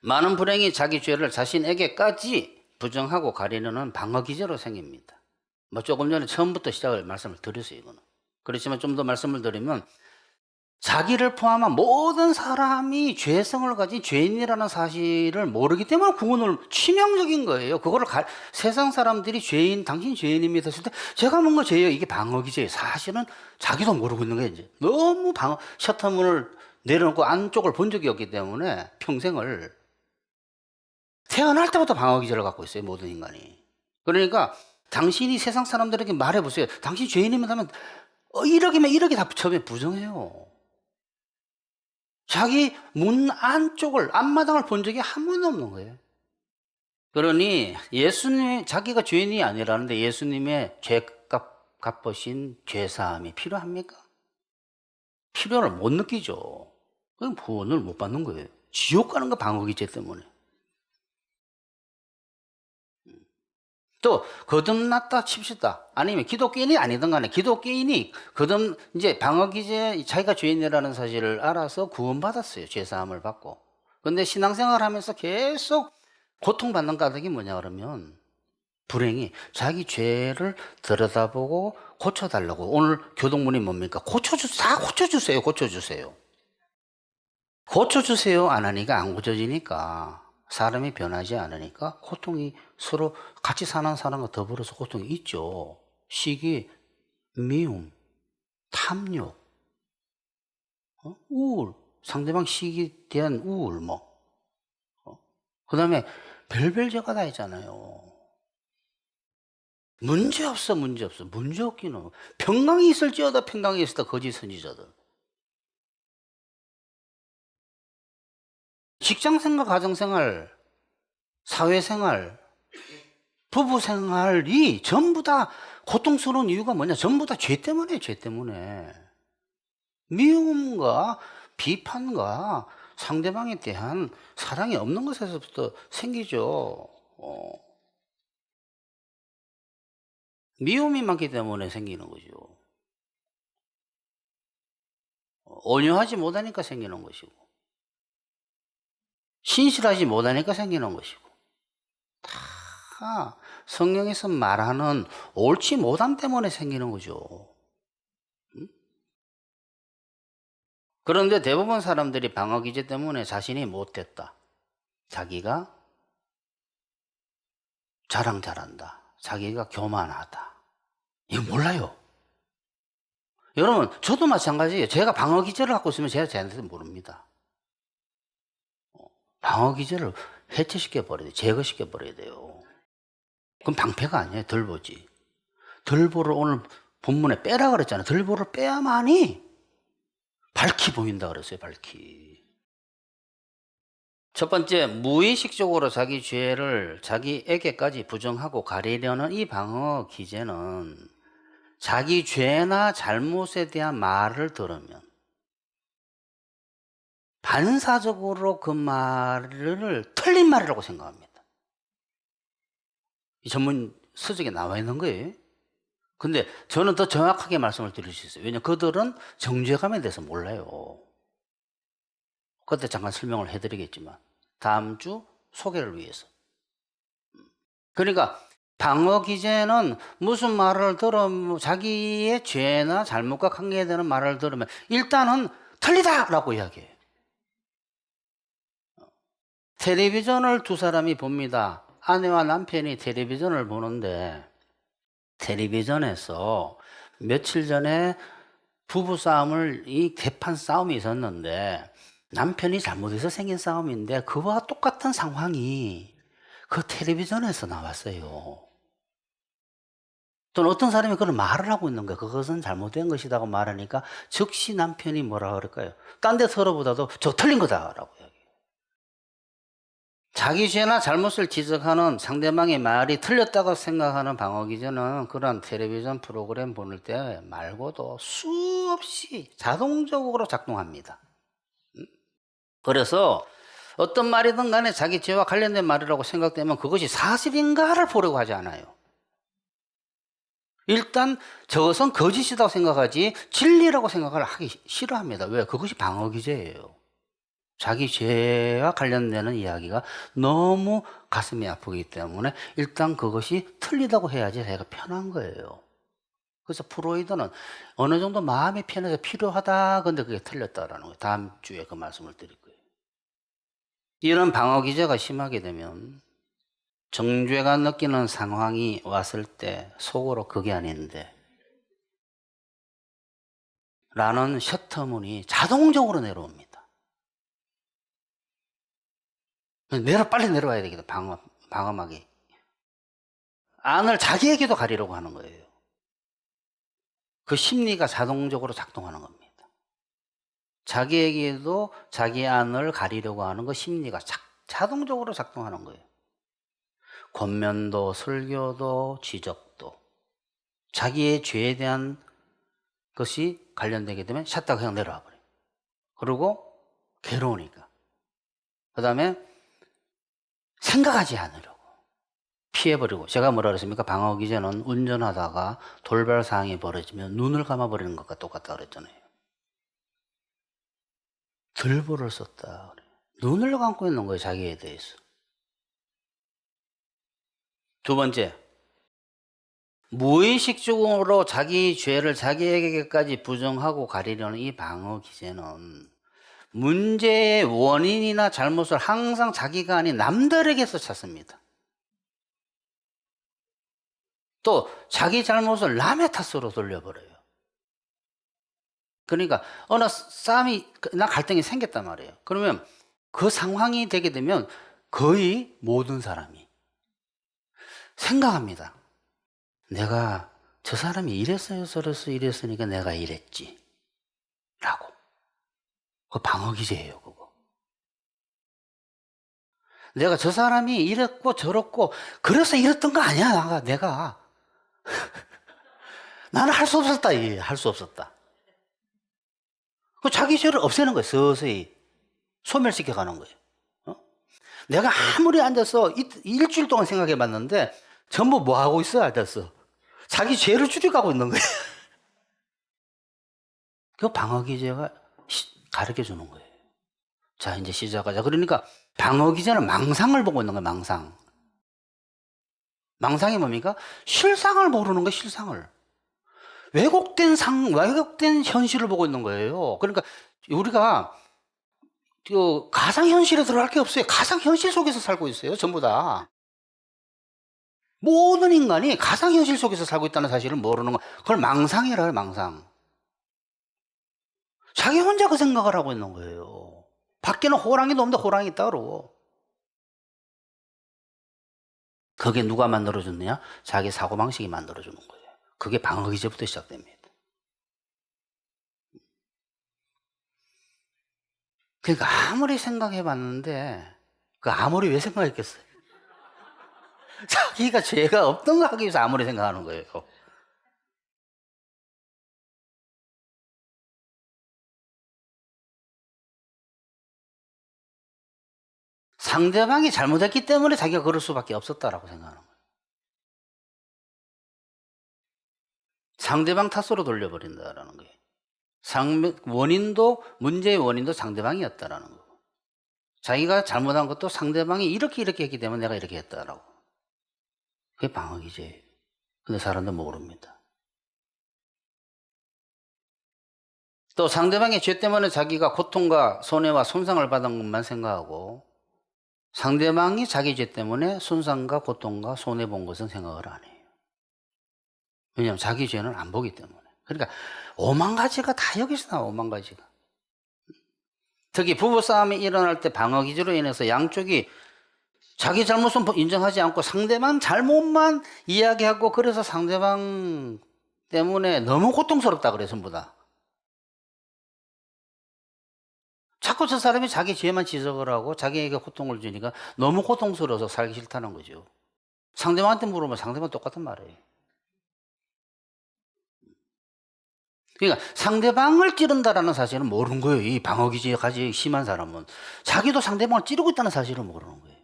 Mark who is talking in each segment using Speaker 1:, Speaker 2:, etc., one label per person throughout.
Speaker 1: 많은 불행이 자기 죄를 자신에게까지 부정하고 가리려는 방어 기제로 생깁니다. 뭐 조금 전에 처음부터 시작을 말씀을 드렸어요, 이거는. 그렇지만 좀 더 말씀을 드리면 자기를 포함한 모든 사람이 죄성을 가진 죄인이라는 사실을 모르기 때문에 구원을 치명적인 거예요. 그거를 세상 사람들이 죄인, 당신 죄인입니다 했을 때 제가 뭔가 죄예요. 이게 방어 기제예요. 사실은 자기도 모르고 있는 거예요. 이제 너무 셔터문을 내려놓고 안쪽을 본 적이 없기 때문에 평생을 태어날 때부터 방어 기제를 갖고 있어요. 모든 인간이. 그러니까 당신이 세상 사람들에게 말해보세요. 당신 죄인이면 하면 이러기면 이렇게 다 처음에 부정해요. 자기 문 안쪽을, 앞마당을 본 적이 한 번도 없는 거예요. 그러니 예수님, 자기가 죄인이 아니라는데 예수님의 죄값 갚으신 죄사함이 필요합니까? 필요를 못 느끼죠. 그럼 구원을 못 받는 거예요. 지옥 가는 거 방어기제 때문에. 또 거듭났다 칩시다. 아니면 기독교인이 아니든 간에 기독교인이 이제 방어기제 자기가 죄인이라는 사실을 알아서 구원받았어요. 죄사함을 받고. 근데 신앙생활 하면서 계속 고통받는 까닭이 뭐냐 그러면 불행히 자기 죄를 들여다보고 고쳐달라고. 오늘 교동문이 뭡니까? 다 고쳐주세요. 고쳐주세요 안 하니까 안 고쳐지니까 사람이 변하지 않으니까 고통이 서로 같이 사는 사람과 더불어서 고통이 있죠. 시기, 미움, 탐욕, 우울, 상대방 시기에 대한 우울 그 다음에 별별 죄가 다 있잖아요. 문제 없어. 문제 없기는. 평강이 있을지어다 평강이 있을다 거짓 선지자들. 직장생활, 가정생활, 사회생활, 부부생활이 전부 다 고통스러운 이유가 뭐냐? 전부 다 죄 때문에. 미움과 비판과 상대방에 대한 사랑이 없는 것에서부터 생기죠. 미움이 많기 때문에 생기는 거죠. 온유하지 못하니까 생기는 것이고, 신실하지 못하니까 생기는 것이고, 다 성경에서 말하는 옳지 못함 때문에 생기는 거죠. 그런데 대부분 사람들이 방어 기제 때문에 자신이 못됐다. 자기가 자랑 잘한다. 자기가 교만하다. 이거 몰라요. 여러분, 저도 마찬가지예요. 제가 방어 기제를 갖고 있으면 제가 쟤한테 모릅니다. 방어 기제를 해체시켜 버려야 돼요. 제거시켜 버려야 돼요. 그럼 방패가 아니에요. 들보지. 들보를 오늘 본문에 빼라 그랬잖아요. 들보를 빼야만이 밝히 보인다 그랬어요. 밝히. 첫 번째, 무의식적으로 자기 죄를 자기에게까지 부정하고 가리려는 이 방어 기제는 자기 죄나 잘못에 대한 말을 들으면 반사적으로 그 말을 틀린 말이라고 생각합니다. 이 전문 서적에 나와 있는 거예요. 근데 저는 더 정확하게 말씀을 드릴 수 있어요. 왜냐하면 그들은 정죄감에 대해서 몰라요. 그때 잠깐 설명을 해드리겠지만 다음 주 소개를 위해서. 그러니까 방어 기제는 무슨 말을 들으면 자기의 죄나 잘못과 관계되는 말을 들으면 일단은 틀리다라고 이야기해요. 텔레비전을 두 사람이 봅니다. 아내와 남편이 텔레비전을 보는데 텔레비전에서 며칠 전에 부부싸움을 이 개판 싸움이 있었는데 남편이 잘못해서 생긴 싸움인데 그와 똑같은 상황이 그 텔레비전에서 나왔어요. 또는 어떤 사람이 그런 말을 하고 있는 거예요. 그것은 잘못된 것이라고 말하니까 즉시 남편이 뭐라 그럴까요? 딴 데 서로보다도 저 틀린 거다라고 이야기해요. 자기 죄나 잘못을 지적하는 상대방의 말이 틀렸다고 생각하는 방어 기제는 그런 텔레비전 프로그램 보낼 때 말고도 수없이 자동적으로 작동합니다. 그래서 어떤 말이든 간에 자기 죄와 관련된 말이라고 생각되면 그것이 사실인가를 보려고 하지 않아요. 일단 저것은 거짓이라고 생각하지 진리라고 생각을 하기 싫어합니다. 왜? 그것이 방어 기제예요. 자기 죄와 관련되는 이야기가 너무 가슴이 아프기 때문에 일단 그것이 틀리다고 해야지 자기가 편한 거예요. 그래서 프로이드는 어느 정도 마음이 편해서 필요하다, 근데 그게 틀렸다라는 거예요. 다음 주에 그 말씀을 드릴 거예요. 이런 방어 기제가 심하게 되면 정죄가 느끼는 상황이 왔을 때 속으로 그게 아닌데 라는 셔터문이 자동적으로 내려옵니다. 빨리 내려와야 되겠다. 방어막이. 안을 자기에게도 가리려고 하는 거예요. 그 심리가 자동적으로 작동하는 겁니다. 자기에게도 자기 안을 가리려고 하는 그 심리가 자동적으로 작동하는 거예요. 권면도, 설교도, 지적도. 자기의 죄에 대한 것이 관련되게 되면 샷다가 그냥 내려와 버려요. 그리고 괴로우니까. 그 다음에 생각하지 않으려고 피해버리고. 제가 뭐라 그랬습니까? 방어 기제는 운전하다가 돌발 상황이 벌어지면 눈을 감아버리는 것과 똑같다 그랬잖아요. 들보를 썼다 그래요. 눈을 감고 있는 거예요, 자기에 대해서. 두 번째, 무의식적으로 자기 죄를 자기에게까지 부정하고 가리려는 이 방어 기제는 문제의 원인이나 잘못을 항상 자기가 아닌 남들에게서 찾습니다. 또 자기 잘못을 남의 탓으로 돌려버려요. 그러니까 어느 싸움이, 갈등이 생겼단 말이에요. 그러면 그 상황이 되게 되면 거의 모든 사람이 생각합니다. 내가 저 사람이 이랬어요, 저랬어요, 이랬으니까 내가 이랬지 라고. 그거 방어 기제예요, 그거. 내가 저 사람이 이랬고 저랬고 그래서 이랬던 거 아니야, 내가. 나는 할 수 없었다, 할 수 없었다. 그 자기 죄를 없애는 거예요, 서서히. 소멸시켜 가는 거예요. 내가 아무리 앉아서 일주일 동안 생각해 봤는데 전부 뭐 하고 있어요, 앉아서? 자기 죄를 줄여가고 있는 거예요. 그 방어 기제가 가르쳐 주는 거예요. 자, 이제 시작하자. 그러니까 방어 기제는 망상을 보고 있는 거예요, 망상. 망상이 뭡니까? 실상을 모르는 거예요, 실상을. 왜곡된 현실을 보고 있는 거예요. 그러니까 우리가 그 가상현실에 들어갈 게 없어요. 가상현실 속에서 살고 있어요, 전부 다. 모든 인간이 가상현실 속에서 살고 있다는 사실을 모르는 거, 그걸 망상이라 해요, 망상. 자기 혼자 그 생각을 하고 있는 거예요. 밖에는 호랑이도 없는데 호랑이 있다 그러고. 그게 누가 만들어줬느냐? 자기 사고방식이 만들어주는 거예요. 그게 방어 기제부터 시작됩니다. 그러니까 아무리 생각해봤는데 그 아무리 왜 생각했겠어요? 자기가 죄가 없던 거 하기 위해서 아무리 생각하는 거예요. 상대방이 잘못했기 때문에 자기가 그럴 수밖에 없었다라고 생각하는 거예요. 상대방 탓으로 돌려버린다라는 거예요. 문제의 원인도 상대방이었다라는 거고. 자기가 잘못한 것도 상대방이 이렇게 했기 때문에 내가 이렇게 했다라고. 그게 방어기제예요. 근데 사람들 모릅니다. 또 상대방의 죄 때문에 자기가 고통과 손해와 손상을 받은 것만 생각하고 상대방이 자기 죄 때문에 손상과 고통과 손해 본 것은 생각을 안 해요. 왜냐하면 자기 죄는 안 보기 때문에. 그러니까 오만 가지가 다 여기서 나와, 오만 가지가. 특히 부부싸움이 일어날 때 방어기제로 인해서 양쪽이 자기 잘못은 인정하지 않고 상대방 잘못만 이야기하고, 그래서 상대방 때문에 너무 고통스럽다 그래, 전부 다. 자꾸 저 사람이 자기 죄만 지적을 하고 자기에게 고통을 주니까 너무 고통스러워서 살기 싫다는 거죠. 상대방한테 물으면 상대방 똑같은 말이에요. 그러니까 상대방을 찌른다라는 사실은 모르는 거예요. 이 방어기제가 심한 사람은 자기도 상대방을 찌르고 있다는 사실을 모르는 거예요.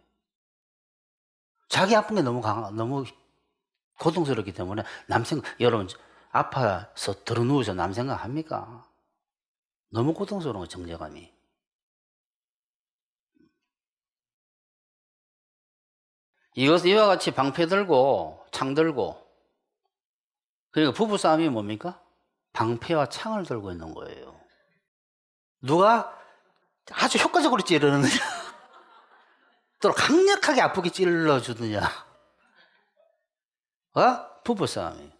Speaker 1: 자기 아픈 게 너무 고통스럽기 때문에 여러분 아파서 들어누워서 남 생각합니까? 너무 고통스러운 거, 정제감이. 이와 같이 방패 들고 창 들고, 그러니까 부부싸움이 뭡니까? 방패와 창을 들고 있는 거예요. 누가 아주 효과적으로 찌르느냐, 또 강력하게 아프게 찔러주느냐. 부부싸움이.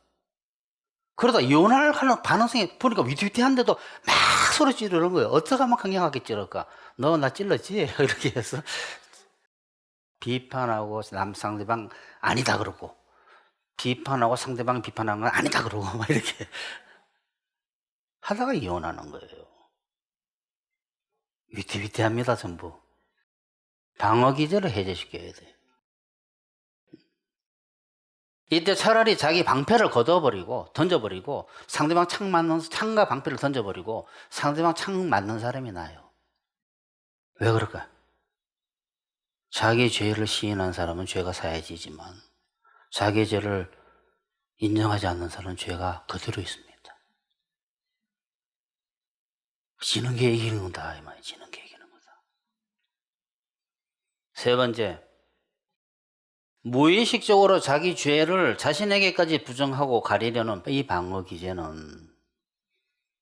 Speaker 1: 그러다 이혼할 가능성이 보니까 위태위태한데도 막 서로 찌르는 거예요. 어떻게 하면 강력하게 찌를까? 너 나 찔렀지? 이렇게 해서 비판하고 상대방 아니다 그러고, 비판하고 상대방 비판하는 건 아니다 그러고, 막 이렇게 하다가 이혼하는 거예요. 위태위태합니다, 전부. 방어 기제를 해제시켜야 돼. 이때 차라리 자기 방패를 걷어버리고 던져버리고 상대방 창과 방패를 던져버리고 상대방 창 맞는 사람이 나아요. 왜 그럴까? 자기 죄를 시인한 사람은 죄가 사해지지만 자기 죄를 인정하지 않는 사람은 죄가 그대로 있습니다. 지는 게 이기는 거다, 이 말이야. 지는 게 이기는 거다. 세 번째, 무의식적으로 자기 죄를 자신에게까지 부정하고 가리려는 이 방어 기제는,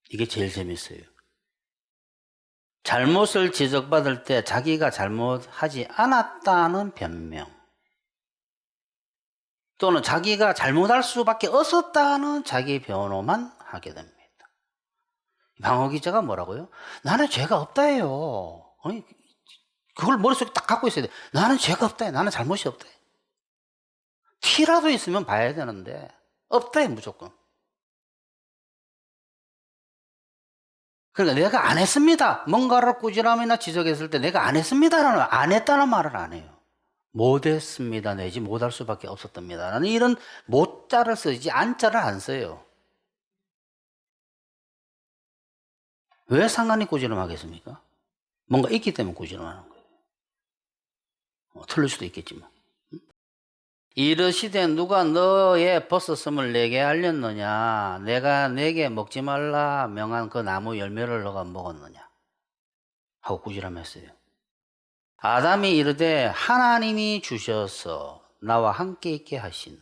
Speaker 1: 이게 제일 재밌어요. 잘못을 지적받을 때 자기가 잘못하지 않았다는 변명, 또는 자기가 잘못할 수밖에 없었다는 자기 변호만 하게 됩니다. 방어 기제가 뭐라고요? 나는 죄가 없다예요. 아니, 그걸 머릿속에 딱 갖고 있어야 돼. 나는 죄가 없다. 나는 잘못이 없다. 티라도 있으면 봐야 되는데 없다, 무조건. 그러니까 내가 안 했습니다. 뭔가를 꾸지람이나 지적했을 때 내가 안 했습니다라는, 안 했다는 말을 안 해요. 못했습니다 내지 못할 수밖에 없었답니다 라는 이런 못자를 쓰지 안자를 안 써요. 왜 상관이 꾸지람하겠습니까? 뭔가 있기 때문에 꾸지람하는 거예요. 틀릴 수도 있겠지만. 이르시되 누가 너의 벗었음을 내게 알렸느냐? 내가 내게 먹지 말라 명한 그 나무 열매를 너가 먹었느냐? 하고 꾸지람했어요. 아담이 이르되 하나님이 주셔서 나와 함께 있게 하신,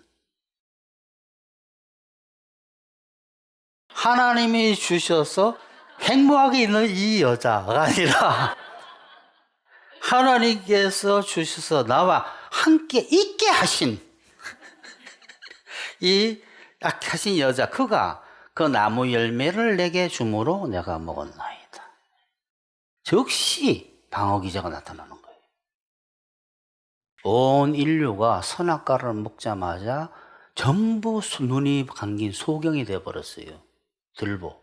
Speaker 1: 하나님이 주셔서 행복하게 있는 이 여자가 아니라 하나님께서 주셔서 나와 함께 있게 하신 이 하신 여자, 그가 그 나무 열매를 내게 주므로 내가 먹었나이다. 즉시 방어 기제가 나타나는 거예요. 온 인류가 선악과를 먹자마자 전부 눈이 감긴 소경이 되어버렸어요. 들보.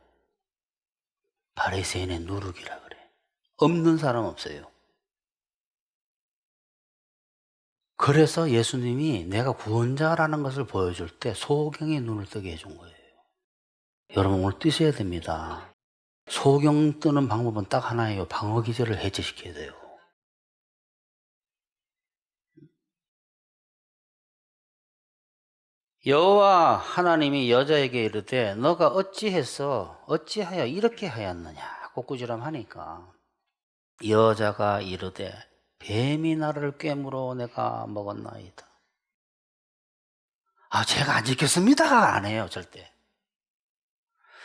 Speaker 1: 바리새인의 누룩이라 그래. 없는 사람 없어요. 그래서 예수님이 내가 구원자라는 것을 보여줄 때 소경의 눈을 뜨게 해준 거예요. 여러분 오늘 뜨셔야 됩니다. 소경 뜨는 방법은 딱 하나예요. 방어 기제를 해제시켜야 돼요. 여호와 하나님이 여자에게 이르되 너가 어찌하여 이렇게 하였느냐 하고 꾸지람하니까 여자가 이르되 뱀이 나를 꿰물어 내가 먹었나이다. 제가 안 지켰습니다가 안 해요. 절대.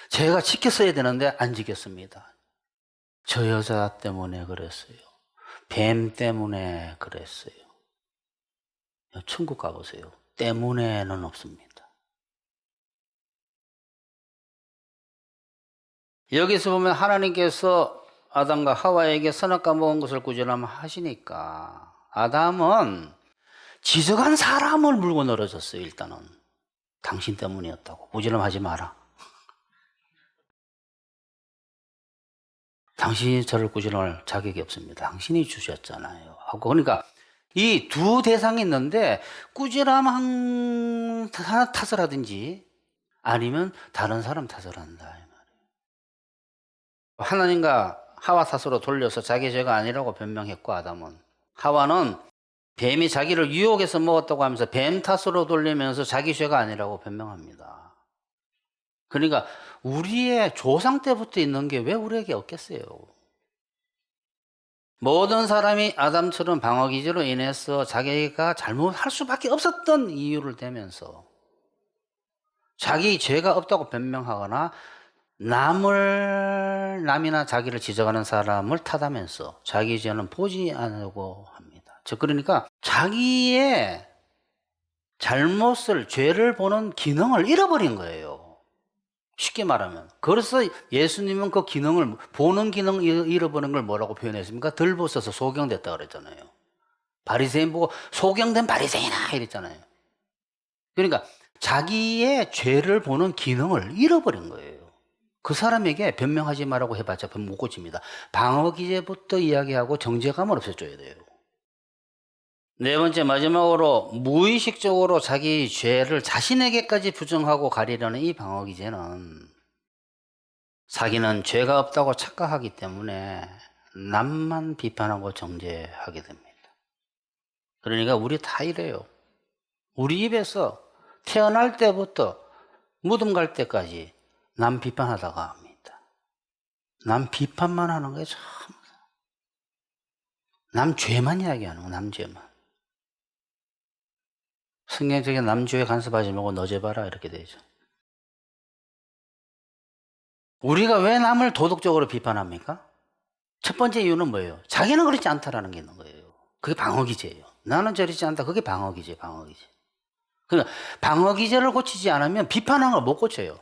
Speaker 1: 제가 지켰어야 되는데 안 지켰습니다. 저 여자 때문에 그랬어요. 뱀 때문에 그랬어요. 천국 가보세요. 때문에는 없습니다. 여기서 보면 하나님께서 아담과 하와에게 선악과 먹은 것을 꾸지람하시니까 아담은 지적한 사람을 물고 늘어졌어요. 일단은 당신 때문이었다고. 꾸지람하지 마라. 당신이 저를 꾸지람할 자격이 없습니다. 당신이 주셨잖아요 하고. 그러니까 이 두 대상이 있는데 꾸지람한 탓을 하든지 아니면 다른 사람 탓을 한다 이 말이에요. 하나님과 하와 탓으로 돌려서 자기 죄가 아니라고 변명했고, 아담은, 하와는 뱀이 자기를 유혹해서 먹었다고 하면서 뱀 탓으로 돌리면서 자기 죄가 아니라고 변명합니다. 그러니까 우리의 조상 때부터 있는 게 왜 우리에게 없겠어요? 모든 사람이 아담처럼 방어 기제로 인해서 자기가 잘못할 수밖에 없었던 이유를 대면서 자기 죄가 없다고 변명하거나 남이나 자기를 지적하는 사람을 탓하면서 자기 죄는 보지 않으려고 합니다. 즉 그러니까 자기의 잘못을, 죄를 보는 기능을 잃어버린 거예요. 쉽게 말하면. 그래서 예수님은 그 기능을, 보는 기능을 잃어버린 걸 뭐라고 표현했습니까? 덜 벗어서 소경됐다 그랬잖아요. 바리새인 보고 소경된 바리새인아 이랬잖아요. 그러니까 자기의 죄를 보는 기능을 잃어버린 거예요. 그 사람에게 변명하지 말라고 해봤자 못 고칩니다. 방어 기제부터 이야기하고 정죄감을 없애줘야 돼요. 네 번째, 마지막으로 무의식적으로 자기 죄를 자신에게까지 부정하고 가리려는 이 방어 기제는 자기는 죄가 없다고 착각하기 때문에 남만 비판하고 정죄하게 됩니다. 그러니까 우리 다 이래요. 우리 입에서 태어날 때부터 무덤 갈 때까지 남 비판하다가 합니다. 남 비판만 하는 거예요. 참. 남 죄만 이야기하는 거예요. 남 죄만. 성경적인 남 죄 간섭하지 말고 너 죄 봐라 이렇게 되죠. 우리가 왜 남을 도덕적으로 비판합니까? 첫 번째 이유는 뭐예요? 자기는 그렇지 않다라는 게 있는 거예요. 그게 방어 기제예요. 나는 저렇지 않다. 그게 방어 기제, 방어 기제. 그러니까 방어 기제를 고치지 않으면 비판하는 걸 못 고쳐요.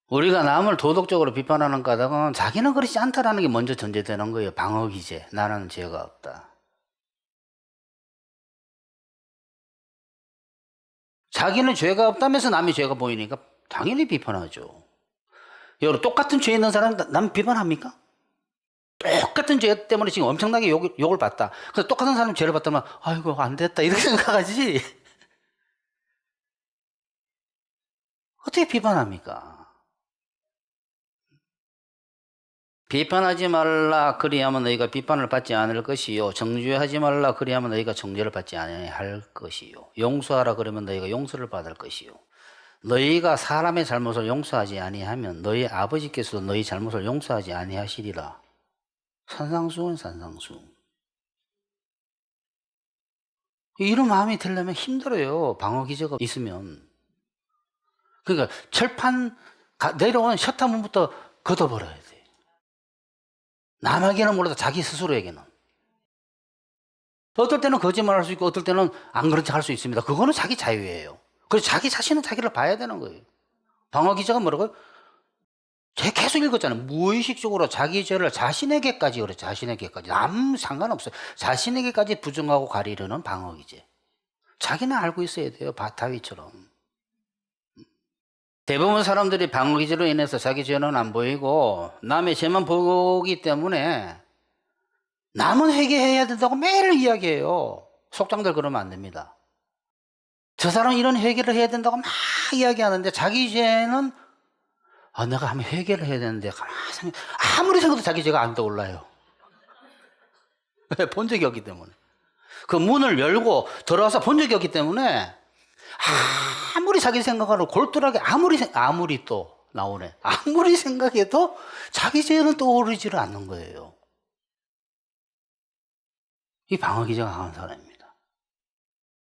Speaker 1: 우리가 남을 도덕적으로 비판하는 까닭은 자기는 그렇지 않다라는 게 먼저 전제되는 거예요. 방어 기제. 나는 죄가 없다. 자기는 죄가 없다면서 남이 죄가 보이니까 당연히 비판하죠. 여러분, 똑같은 죄 있는 사람 남 비판합니까? 똑같은 죄 때문에 지금 엄청나게 욕을 받다. 그래서 똑같은 사람 죄를 받다면 아이고 안 됐다 이렇게 생각하지. 어떻게 비판합니까? 비판하지 말라 그리하면 너희가 비판을 받지 않을 것이요, 정죄하지 말라 그리하면 너희가 정죄를 받지 아니할 것이요, 용서하라 그러면 너희가 용서를 받을 것이요, 너희가 사람의 잘못을 용서하지 아니하면 너희 아버지께서도 너희 잘못을 용서하지 아니하시리라. 산상수훈 산상수. 이런 마음이 들려면 힘들어요. 방어 기제가 있으면. 그러니까 철판 내려오는 셔타문부터 걷어버려야 돼. 남에게는 몰라도 자기 스스로에게는. 어떨 때는 거짓말할 수 있고 어떨 때는 안 그런 척 할 수 있습니다. 그거는 자기 자유예요. 그래서 자기 자신은 자기를 봐야 되는 거예요. 방어 기제가 뭐라고요? 제가 계속 읽었잖아요. 무의식적으로 자기 죄를 자신에게까지, 그래, 자신에게까지. 남 상관없어요. 자신에게까지 부정하고 가리려는 방어 기제. 자기는 알고 있어야 돼요. 다윗처럼. 대부분 사람들이 방어 기제로 인해서 자기 죄는 안 보이고 남의 죄만 보기 때문에 남은 회개해야 된다고 매일 이야기해요. 속장들 그러면 안 됩니다. 저 사람은 이런 회개를 해야 된다고 막 이야기하는데 자기 죄는 내가 한번 회개를 해야 되는데 아무리 생각해도 자기 죄가 안 떠올라요. 본 적이 없기 때문에. 그 문을 열고 들어와서 본 적이 없기 때문에 아무리 자기 생각하고 골똘하게 아무리 또 나오네. 아무리 생각해도 자기 죄는 떠오르지를 않는 거예요. 이 방어 기제가 강한 사람입니다.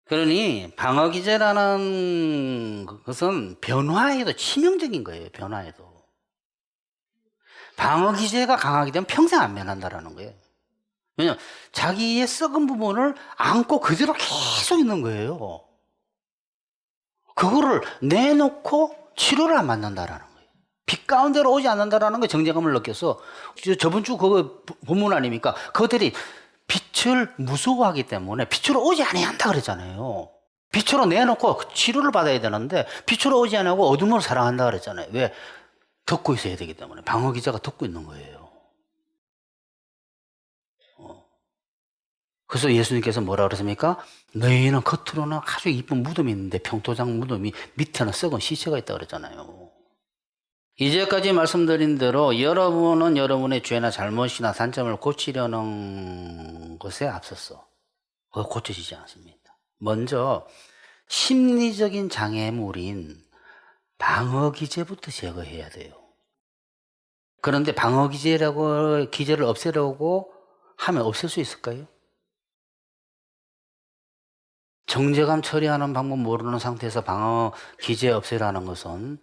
Speaker 1: 그러니 방어 기제라는 것은 변화에도 치명적인 거예요. 변화에도. 방어 기제가 강하게 되면 평생 안 변한다라는 거예요. 왜냐하면 자기의 썩은 부분을 안고 그대로 계속 있는 거예요. 그거를 내놓고 치료를 안 받는다라는 거예요. 빛 가운데로 오지 않는다라는 게 정제감을 느껴서 저번 주 그거 본문 아닙니까? 그들이 빛을 무서워하기 때문에 빛으로 오지 아니한다 그랬잖아요. 빛으로 내놓고 치료를 받아야 되는데 빛으로 오지 않고 어둠을 사랑한다 그랬잖아요. 왜? 덮고 있어야 되기 때문에. 방어 기제가 덮고 있는 거예요. 그래서 예수님께서 뭐라 그랬습니까? 너희는 겉으로는 아주 이쁜 무덤이 있는데 평토장 무덤이 밑에는 썩은 시체가 있다 그랬잖아요. 이제까지 말씀드린 대로 여러분은 여러분의 죄나 잘못이나 단점을 고치려는 것에 앞서서 그거 고쳐지지 않습니다. 먼저 심리적인 장애물인 방어 기제부터 제거해야 돼요. 그런데 방어 기제를 없애려고 하면 없앨 수 있을까요? 정제감 처리하는 방법 모르는 상태에서 방어 기제 없애라는 것은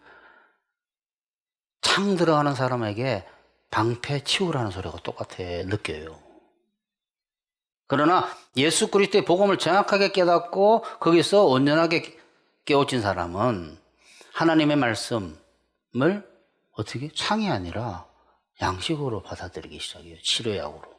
Speaker 1: 창 들어가는 사람에게 방패 치우라는 소리가 똑같아 느껴요. 그러나 예수 그리스도의 복음을 정확하게 깨닫고 거기서 온전하게 깨우친 사람은 하나님의 말씀을 어떻게 창이 아니라 양식으로 받아들이기 시작해요. 치료약으로.